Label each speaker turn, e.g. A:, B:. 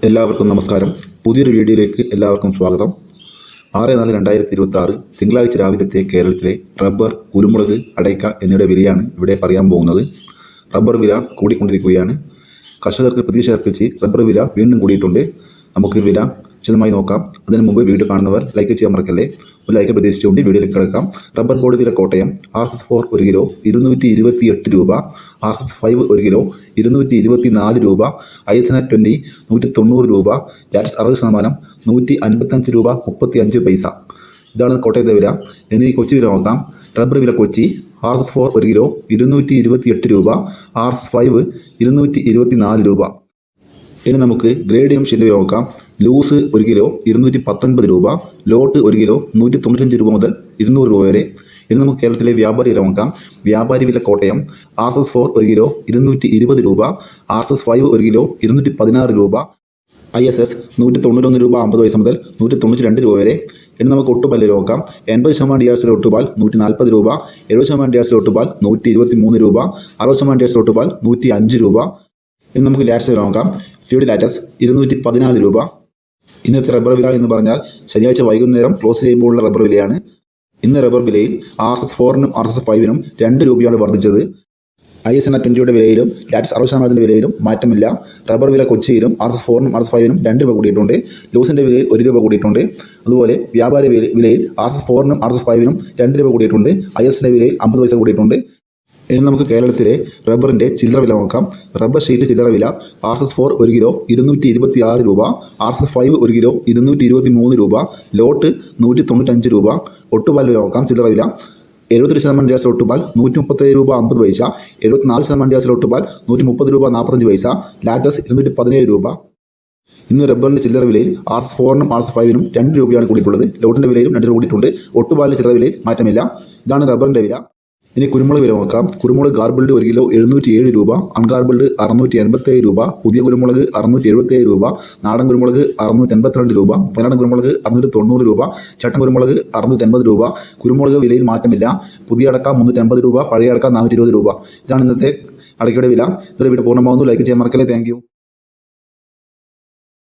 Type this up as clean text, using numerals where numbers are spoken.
A: എല്ലാവർക്കും നമസ്കാരം. പുതിയൊരു വീഡിയോയിലേക്ക് എല്ലാവർക്കും സ്വാഗതം. 6/4/2026 തിങ്കളാഴ്ച രാവിലത്തെ കേരളത്തിലെ റബ്ബർ, കുരുമുളക്, അടയ്ക്ക എന്നിവയുടെ വിലയാണ് ഇവിടെ പറയാൻ പോകുന്നത്. റബ്ബർ വില കൂടിക്കൊണ്ടിരിക്കുകയാണ്. കർഷകർക്ക് പ്രതീക്ഷ അർപ്പിച്ച് റബ്ബർ വില വീണ്ടും കൂടിയിട്ടുണ്ട്. നമുക്ക് വില വിശദമായി നോക്കാം. അതിനു മുമ്പ് വീഡിയോ കാണുന്നവർ ലൈക്ക് ചെയ്യാൻ മറക്കല്ലേ. ഒരു ലൈക്ക് പ്രതീക്ഷിച്ചുകൊണ്ട് വീഡിയോയിലേക്ക് കിടക്കാം. റബ്ബർ ബോർഡ് വില കോട്ടയം RS4 1 കിലോ 228 രൂപ, RS5 1 കിലോ 224 രൂപ, ISNR 20 190 രൂപ, ലാറ്റസ് 60% 155 രൂപ 35 പൈസ. ഇതാണ് കോട്ടയത്തെ വില. ഇനി കൊച്ചി വില നോക്കാം. റബ്ബർ വില കൊച്ചി RS4 1 കിലോ 228 രൂപ, RS5 224 രൂപ. ഇനി നമുക്ക് ഗ്രേഡിയം ഷില്ല് നോക്കാം. ലൂസ് 1 കിലോ 219 രൂപ, ലോട്ട് 1 കിലോ 195 രൂപ മുതൽ 200 രൂപ വരെ. ഇനി നമുക്ക് കേരളത്തിലെ വ്യാപാരി വില നോക്കാം. വ്യാപാരി വില കോട്ടയം RS4 1 കിലോ 220 രൂപ, RS5 1 കിലോ 216 രൂപ, ISS 191 രൂപ 50 പൈസ മുതൽ 192 രൂപ വരെ. ഇനി നമുക്ക് ഒട്ടുപാൽ നോക്കാം. 80% DRCയുടെ ഒട്ടുപാൽ 140 രൂപ, 70% DRCയുടെ ഒട്ടുപാൽ 123 രൂപ, 60% DRCയുടെ ഒട്ടുപാൽ 105 രൂപ. ഇനി നമുക്ക് ലാറ്റസ് വില നോക്കാം. ഫീഡ് ലാറ്റസ് 214 രൂപ. ഇന്നത്തെ റബ്ബർ വില എന്ന് പറഞ്ഞാൽ ശനിയാഴ്ച വൈകുന്നേരം ക്ലോസ് ചെയ്യുമ്പോഴുള്ള റബ്ബർ വിലയാണ്. ഇന്ന് റബ്ബർ വിലയിൽ RS4-നും RS5-നും 2 രൂപയാണ് വർദ്ധിച്ചത്. ISNR 20യുടെ വിലയിലും ലാറ്റസ് 60%-ന്റെ വിലയിലും മാറ്റമില്ല. റബ്ബർ വില കൊച്ചിയിലും RS4-നും RS5-നും 2 രൂപ കൂടിയിട്ടുണ്ട്. ലൂസിൻ്റെ വിലയിൽ 1 രൂപ കൂടിയിട്ടുണ്ട്. അതുപോലെ വ്യാപാര വിലയിൽ RS4-നും RS5-നും 2 രൂപ കൂടിയിട്ടുണ്ട്. ISNR വിലയിൽ 50 പൈസ കൂടിയിട്ടുണ്ട്. ഇനി നമുക്ക് കേരളത്തിലെ റബ്ബറിൻ്റെ ചില്ലറ വില നോക്കാം. റബ്ബർ ഷീറ്റ് ചില്ലറ വില RS4 1 കിലോ 226 രൂപ, RS5 1 കിലോ 223 രൂപ, ലോട്ട് 195 രൂപ. ഒട്ടുപാൽ വില നോക്കാം. ചില്ലറ വില 73% DRC ഒട്ടുപാൽ 137 രൂപ 50 പൈസ, 74% DRC ഒട്ടുപാൽ 130 രൂപ 45 പൈസ, ലാറ്റസ് 217 രൂപ. ഇന്ന് റബ്ബറിൻ്റെ ചില്ലറ വിലയിൽ RS4-നും RS5-നും 2 രൂപയാണ് കൂടിയിട്ടുള്ളത്. ലോട്ടിൻ്റെ വിലയിലും 2 രൂപ കൂടിയിട്ടുണ്ട്. ഒട്ടുപാലിൻ്റെ ചില്ലറ വിലയിൽ മാറ്റമില്ല. ഇതാണ് റബ്ബറിൻ്റെ വില. ഇനി കുരുമുളക് വില നോക്കാം. കുരുമുളക് ഗാർബിൾഡ് 1 കിലോ 707 രൂപ, അൺഗാർബിൾഡ് 687 രൂപ, പുതിയ കുരുമുളക് 677 രൂപ, നാടൻ കുരുമുളക് 682 രൂപ, പനടൻ കുരുമുളക് 690 രൂപ, ചട്ടൻ കുരുമുളക് 680 രൂപ. കുരുമുളക് വിലയിൽ മാറ്റമില്ല. പുതിയ അടക്ക 350 രൂപ, പഴയ അടക്ക 420 രൂപ. ഇതാണ് ഇന്നത്തെ അടക്കയുടെ വില. ഇതൊരു വീഡിയോ പൂർണ്ണമാകുന്നു. ലൈക്ക് ചെയ്യാൻ മറക്കല്ലേ. Thank you.